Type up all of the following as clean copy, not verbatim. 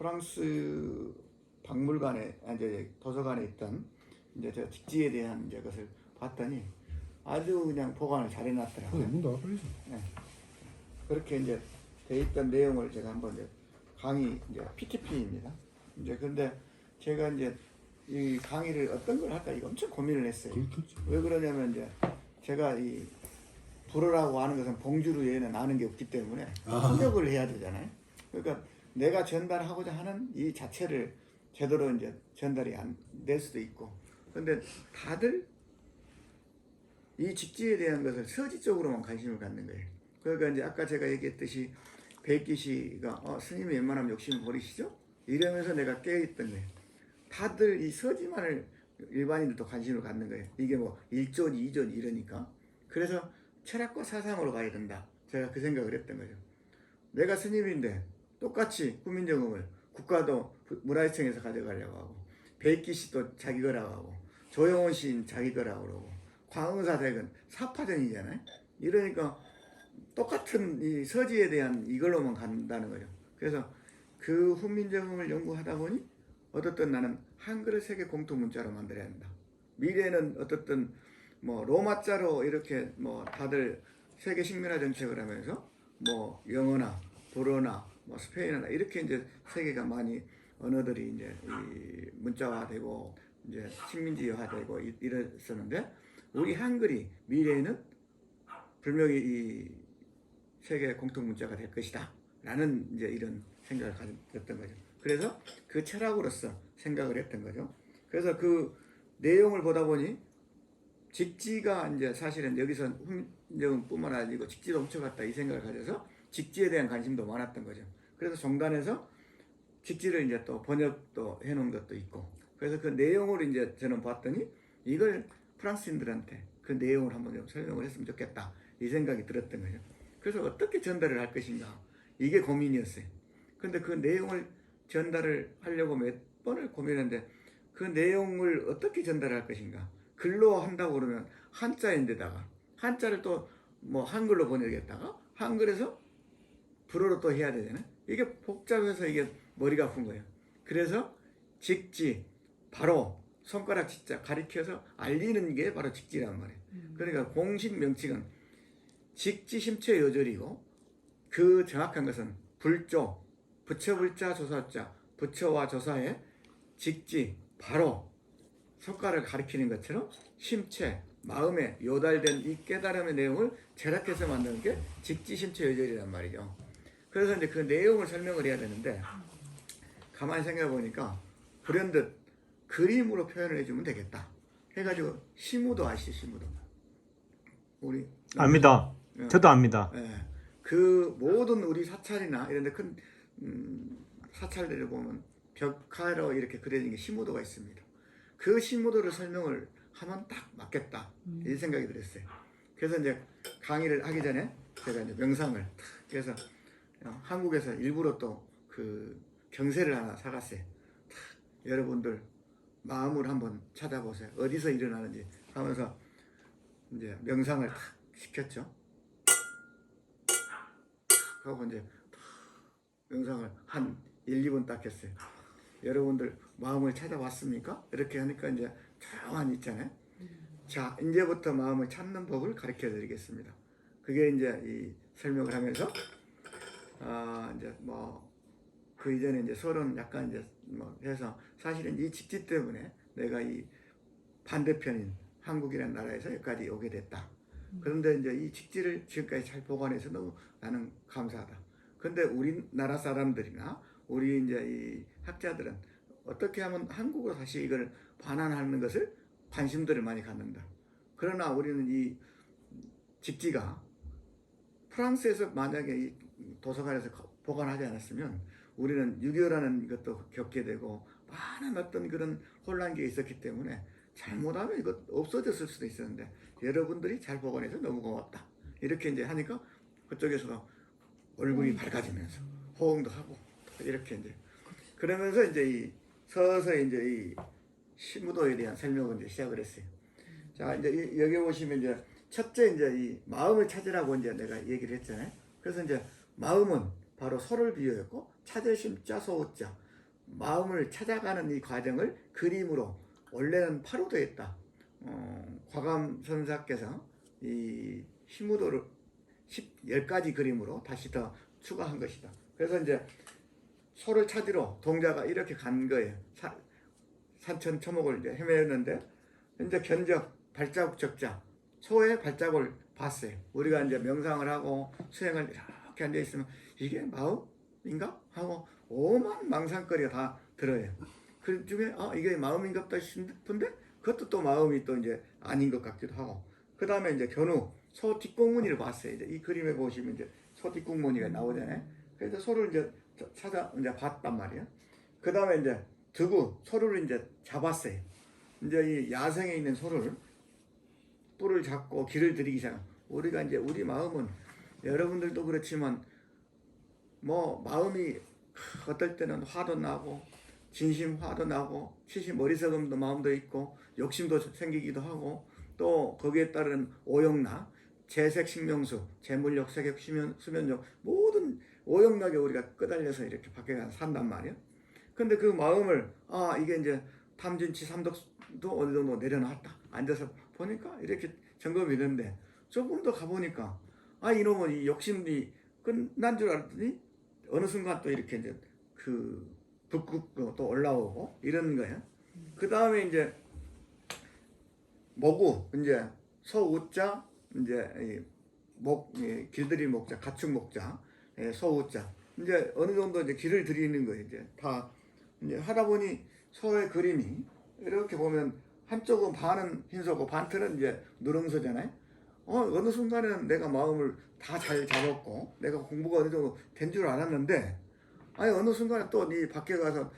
프랑스 박물관에 이제 도서관에 있던 이제 저 직지에 대한 이제 것을 봤더니 아주 그냥 보관을 잘 해놨더라고요. 문 닫아버리죠. 네. 그렇게 이제 돼 있던 내용을 제가 한번 이제 강의 이제 PTP입니다. 이제 근데 제가 이제 이 강의를 어떤 걸 할까 이거 엄청 고민을 했어요. 그렇겠죠. 왜 그러냐면 이제 제가 이 불어라고 하는 것은 봉주르 외에는 아는 게 없기 때문에 통역을 해야 되잖아요. 그러니까 내가 전달하고자 하는 이 자체를 제대로 이제 전달이 안 될 수도 있고, 근데 다들 이 직지에 대한 것을 서지 쪽으로만 관심을 갖는 거예요. 그러니까 이제 아까 제가 얘기했듯이 백기 씨가 스님이 웬만하면 욕심 버리시죠? 이러면서 내가 깨어있던 거예요. 다들 이 서지만을 일반인들도 관심을 갖는 거예요. 이게 뭐 1존, 2존 이러니까. 그래서 철학과 사상으로 가야 된다. 제가 그 생각을 했던 거죠. 내가 스님인데 똑같이 후민정음을 국가도 문화유청에서 가져가려고 하고, 백기 씨도 자기 거라고 하고, 조영원 씨는 자기 거라고 그러고, 광흥사댁은 사파전이잖아요. 이러니까 똑같은 이 서지에 대한 이걸로만 간다는 거죠. 그래서 그 훈민정음을 연구하다 보니 어떻든 나는 한글을 세계 공통 문자로 만들어야 한다. 미래는 어떻든 뭐 로마자로 이렇게 뭐 다들 세계 식민화 정책을 하면서 뭐 영어나 불어나 뭐 스페인어나 이렇게 이제 세계가 많이 언어들이 이제 이 문자화되고 이제 식민지화되고 이랬었는데, 우리 한글이 미래에는 분명히 이 세계 공통 문자가 될 것이다 라는 이제 이런 생각을 가졌던 거죠. 그래서 그 철학으로서 생각을 했던 거죠. 그래서 그 내용을 보다 보니 직지가 이제 사실은 여기서 훈민정음뿐만 아니고 직지도 훔쳐갔다 이 생각을 가져서 직지에 대한 관심도 많았던 거죠. 그래서 종단에서 직지를 이제 또 번역도 해놓은 것도 있고, 그래서 그 내용을 이제 저는 봤더니 이걸 프랑스인들한테 그 내용을 한번 좀 설명을 했으면 좋겠다 이 생각이 들었던 거죠. 그래서 어떻게 전달을 할 것인가 이게 고민이었어요. 근데 그 내용을 전달을 하려고 몇 번을 고민했는데 그 내용을 어떻게 전달할 것인가. 글로 한다고 그러면 한자인데다가 한자를 또 뭐 한글로 번역했다가 한글에서 불어로 또 해야 되잖아요. 이게 복잡해서 이게 머리가 아픈 거예요. 그래서 직지, 바로 손가락 진짜 가리켜서 알리는 게 바로 직지란 말이에요. 그러니까 공식 명칭은 직지심체 요절이고, 그 정확한 것은 불조, 부처불자 조사자, 부처와 조사의 직지, 바로 손가락을 가리키는 것처럼 심체, 마음에 요달된 이 깨달음의 내용을 절약해서 만드는 게 직지심체 요절이란 말이죠. 그래서 이제 그 내용을 설명을 해야 되는데, 가만히 생각해 보니까 불현듯 그림으로 표현을 해주면 되겠다 해가지고, 시무도 아시죠? 시무도 우리 압니다. 저도 압니다. 예, 그 모든 우리 사찰이나 이런 데 큰 사찰들을 보면 벽화로 이렇게 그려진 게 시무도가 있습니다. 그 시무도를 설명을 하면 딱 맞겠다 이 생각이 들었어요. 그래서 이제 강의를 하기 전에 제가 이제 명상을 그래서 한국에서 일부러 또 그 경세를 하나 사갔어요. 여러분들 마음을 한번 찾아보세요. 어디서 일어나는지 하면서 이제 명상을 탁 시켰죠. 하고 이제 명상을 한 1, 2분 딱 했어요. 여러분들 마음을 찾아봤습니까? 이렇게 하니까 이제 조용히 있잖아요. 자, 이제부터 마음을 찾는 법을 가르쳐 드리겠습니다. 그게 이제 이 설명을 하면서 이제 뭐 그 이전에 이제 서론 약간 이제 뭐 해서, 사실은 이 직지 때문에 내가 이 반대편인 한국이라는 나라에서 여기까지 오게 됐다. 그런데 이제 이 직지를 지금까지 잘 보관해서 너무 나는 감사하다. 근데 우리나라 사람들이나 우리 이제 이 학자들은 어떻게 하면 한국으로 다시 이걸 반환하는 것을 관심들을 많이 갖는다. 그러나 우리는 이 직지가 프랑스에서 만약에 이 도서관에서 보관하지 않았으면 우리는 6.25라는 것도 겪게 되고 많은 어떤 그런 혼란기가 있었기 때문에 잘못하면 이거 없어졌을 수도 있었는데, 여러분들이 잘 보관해서 너무 고맙다 이렇게 이제 하니까 그쪽에서도 얼굴이 밝아지면서 호응도 하고 이렇게 이제 그러면서 이제 이 서서히 이제 이 시무도에 대한 설명을 이제 시작을 했어요. 자, 이제 여기 보시면 이제 첫째 이제 이 마음을 찾으라고 이제 내가 얘기를 했잖아요. 그래서 이제 마음은 바로 소를 비유했고, 찾을 심자 소자, 마음을 찾아가는 이 과정을 그림으로 원래는 파로 되어 있다. 과감 선사께서 이 희무도를 10가지 그림으로 다시 더 추가한 것이다. 그래서 이제 소를 찾으러 동자가 이렇게 간 거예요. 산천 초목을 이제 헤매었는데 이제 견적 발자국 적자 소의 발자국을 봤어요. 우리가 이제 명상을 하고 수행을 이렇게 앉아 있으면 이게 마음인가 하고 오만 망상거리가 다 들어요. 그 중에 이게 마음인갑다 싶은데 그것도 또 마음이 또 이제 아닌 것 같기도 하고 그 다음에 이제 견우 소 뒷공무니를 봤어요. 이제 이 그림에 보시면 이제 소 뒷공무니가 나오잖아요. 그래서 소를 이제 찾아 이제 봤단 말이에요. 그 다음에 이제 두구 소를 이제 잡았어요. 이제 이 야생에 있는 소를 뿔을 잡고 길을 들이기 시작. 우리가 이제 우리 마음은 여러분들도 그렇지만 뭐 마음이 어떨 때는 화도 나고 진심 화도 나고 치심 어리석음도 마음도 있고 욕심도 생기기도 하고 또 거기에 따른 오용락 재색 식명수 재물욕 색욕 수면욕 모든 오용락에 우리가 끄달려서 이렇게 밖에 산단 말이에요. 근데 그 마음을 이게 이제 탐진치 삼독도 어느 정도 내려놨다. 앉아서 보니까 이렇게 점검이 되는데 조금 더 가보니까 이놈은 이 욕심이 끝난 줄 알았더니 어느 순간 또 이렇게 이제 그 북극도 또 올라오고 이런 거예요. 그 다음에 이제 모구 이제 소우자 이제 길들이 목자 가축 목자 소우자 이제 어느 정도 이제 길을 들이는 거예요. 이제 다 이제 하다 보니 소의 그림이 이렇게 보면 한쪽은 반은 흰소고 반틀은 이제 누렁소잖아요. 어느 순간에는 내가 마음을 다 잘 잡았고 내가 공부가 어느 정도 된 줄 알았는데 어느 순간에 또 네 밖에 가서 막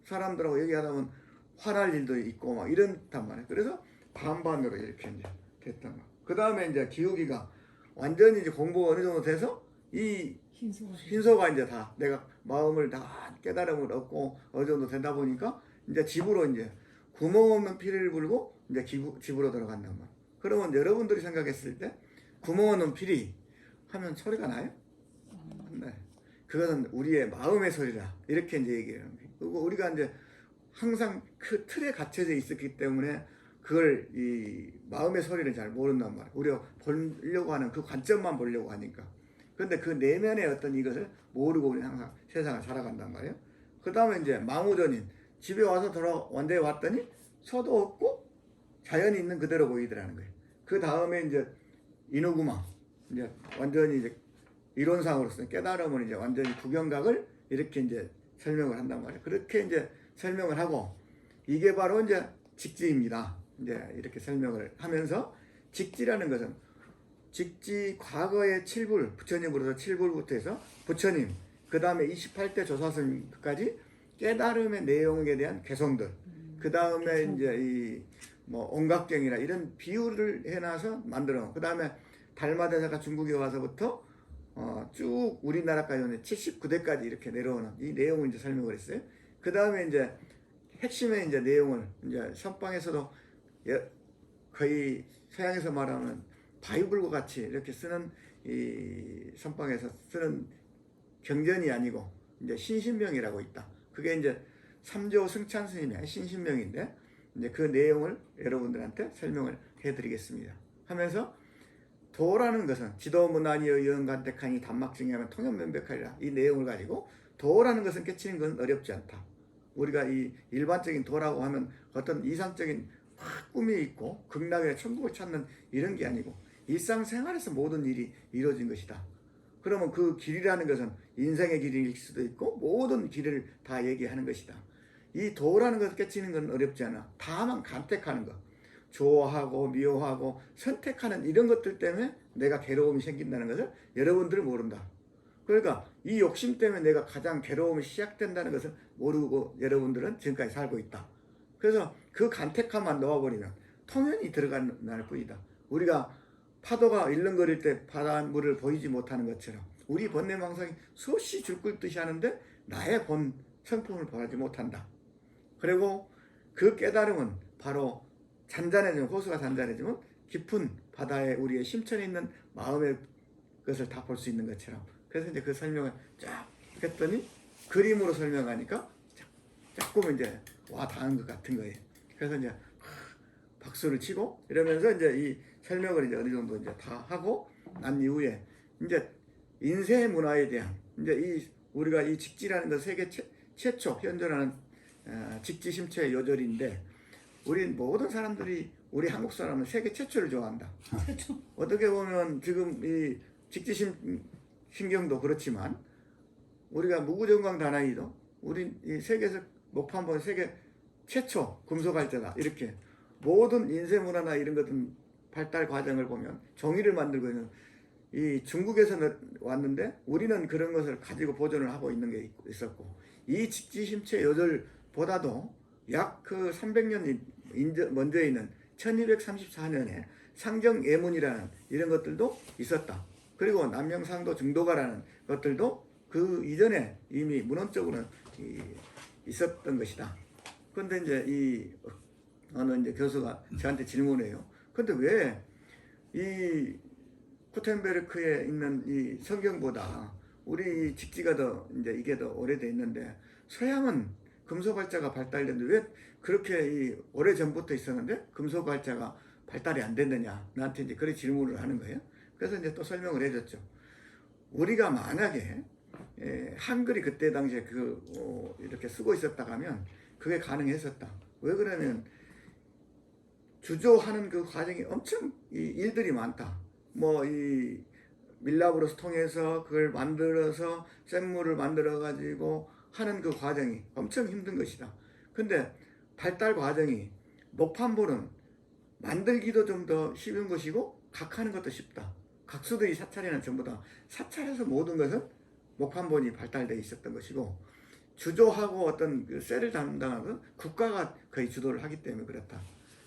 사람들하고 얘기하다 보면 화날 일도 있고 막 이런단 말이에요. 그래서 반반으로 이렇게 이제 됐단 말이에요. 그 다음에 이제 기우기가 완전히 이제 공부가 어느 정도 돼서 이 흰소가 이제 다 내가 마음을 다 깨달음을 얻고 어느 정도 된다 보니까 이제 집으로 이제 구멍 없는 피리를 불고 이제 집으로 들어간단 말이에요. 그러면 여러분들이 생각했을 때 구멍 없는 피리 하면 소리가 나요? 네. 그것은 우리의 마음의 소리다. 이렇게 이제 얘기해요. 그리고 우리가 이제 항상 그 틀에 갇혀져 있었기 때문에 그걸 이 마음의 소리를 잘 모른단 말이에요. 우리가 보려고 하는 그 관점만 보려고 하니까. 그런데 그 내면의 어떤 이것을 모르고 우리는 항상 세상을 살아간단 말이에요. 그 다음에 이제 망우전인 집에 와서 원대에 왔더니 소도 없고 자연이 있는 그대로 보이더라는 거예요. 그 다음에 이제 이누구마 이제 완전히 이제 이론상으로서 깨달음을 이제 완전히 구경각을 이렇게 이제 설명을 한단 말이에요. 그렇게 이제 설명을 하고 이게 바로 이제 직지입니다. 이제 이렇게 설명을 하면서 직지라는 것은 직지 과거의 7불 부처님으로서 7불부터 해서 부처님 그 다음에 28대 조사스님까지 깨달음의 내용에 대한 개성들 그 다음에 이제 이 뭐 온각경이나 이런 비유를 해놔서 만들어. 그 다음에 달마대사가 중국에 와서부터 쭉 우리나라까지 79대까지 이렇게 내려오는 이 내용을 이제 설명을 했어요. 그 다음에 이제 핵심의 이제 내용을 이제 선방에서도 거의 서양에서 말하는 바이블과 같이 이렇게 쓰는 이 선방에서 쓰는 경전이 아니고 이제 신신명이라고 있다. 그게 이제 삼조 승찬 스님의 신신명인데 이제 그 내용을 여러분들한테 설명을 해드리겠습니다. 하면서 도라는 것은 지도문안이여 유언간택하니 단막증이하면 통연명백하리라 이 내용을 가지고 도라는 것은 깨치는 것은 어렵지 않다. 우리가 이 일반적인 도라고 하면 어떤 이상적인 꿈이 있고 극락의 천국을 찾는 이런 게 아니고 일상생활에서 모든 일이 이루어진 것이다. 그러면 그 길이라는 것은 인생의 길일 수도 있고 모든 길을 다 얘기하는 것이다. 이 도라는 것을 깨치는 건 어렵지 않아. 다만 간택하는 것. 좋아하고 미워하고 선택하는 이런 것들 때문에 내가 괴로움이 생긴다는 것을 여러분들은 모른다. 그러니까 이 욕심 때문에 내가 가장 괴로움이 시작된다는 것을 모르고 여러분들은 지금까지 살고 있다. 그래서 그 간택함만 놓아버리면 통연히 들어갈 뿐이다. 우리가 파도가 일렁거릴 때 바닷물을 보이지 못하는 것처럼 우리 번뇌망상이 수없이 줄 끓듯이 하는데 나의 본 성품을 보지 못한다. 그리고 그 깨달음은 바로 잔잔해지면 호수가 잔잔해지면 깊은 바다에 우리의 심천에 있는 마음의 것을 다 볼 수 있는 것처럼 그래서 이제 그 설명을 쫙 했더니 그림으로 설명하니까 조금 이제 와 닿은 것 같은 거예요. 그래서 이제 박수를 치고 이러면서 이제 이 설명을 이제 어느 정도 이제 다 하고 난 이후에 이제 인쇄 문화에 대한 이제 이 우리가 이 직지라는 것 세계 최초 현존하는 직지 심체 요절인데 우리 모든 사람들이 우리 한국 사람은 세계 최초를 좋아한다. 최초. 어떻게 보면 지금 이 직지 신경도 그렇지만 우리가 무구정강 다나이도 우리 이 세계에서 목판본 세계 최초 금속활자다 이렇게 모든 인쇄 문화나 이런 것들 발달 과정을 보면 종이를 만들고 있는 이 중국에서 왔는데 우리는 그런 것을 가지고 보존을 하고 있는 게 있었고 이 직지심체 요절보다도 약 그 300년 먼저 있는 1234년에 상정예문이라는 이런 것들도 있었다. 그리고 남명상도 중도가라는 것들도 그 이전에 이미 문헌적으로는 있었던 것이다. 그런데 이제 이 어느 이제 교수가 저한테 질문해요. 근데 왜 이 구텐베르크에 있는 이 성경보다 우리 직지가 더 이제 이게 더 오래돼 있는데 서양은 금속활자가 발달됐는데 왜 그렇게 이 오래 전부터 있었는데 금속활자가 발달이 안 됐느냐 나한테 이제 그런 질문을 하는 거예요. 그래서 이제 또 설명을 해줬죠. 우리가 만약에 한글이 그때 당시에 이렇게 쓰고 있었다 하면 그게 가능했었다. 왜 그러면 주조하는 그 과정이 엄청 일들이 많다. 뭐 이 밀라브로스 통해서 그걸 만들어서 샘물을 만들어 가지고 하는 그 과정이 엄청 힘든 것이다. 근데 발달 과정이 목판본은 만들기도 좀 더 쉬운 것이고 각하는 것도 쉽다. 각수들이 사찰이나 전부 다 사찰에서 모든 것은 목판본이 발달되어 있었던 것이고 주조하고 어떤 그 셀을 담당하는 국가가 거의 주도를 하기 때문에 그렇다.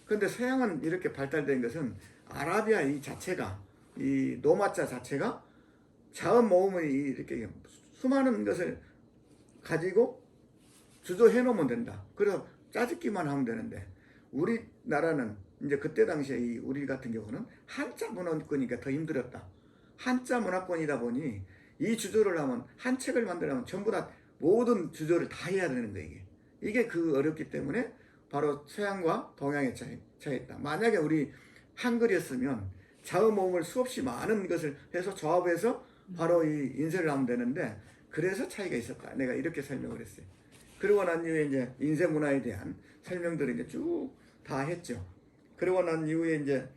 그런데 서양은 이렇게 발달된 것은 아라비아 이 자체가 이 노마자 자체가 자원 모음을 이렇게 수많은 것을 가지고 주조해 놓으면 된다. 그래서 짜집기만 하면 되는데 우리나라는 이제 그때 당시에 이 우리 같은 경우는 한자 문화권이니까 더 힘들었다. 한자 문화권이다 보니 이 주조를 하면 한 책을 만들려면 전부 다 모든 주조를 다 해야 되는 거예요. 이게 그 어렵기 때문에 바로 서양과 동양의 차이였다. 만약에 우리 한글이었으면 자음모음을 수없이 많은 것을 해서 조합해서 바로 이 인쇄를 하면 되는데 그래서 차이가 있었다. 내가 이렇게 설명을 했어요. 그러고 난 이후에 이제 인쇄 문화에 대한 설명들을 이제 쭉 다 했죠. 그러고 난 이후에 이제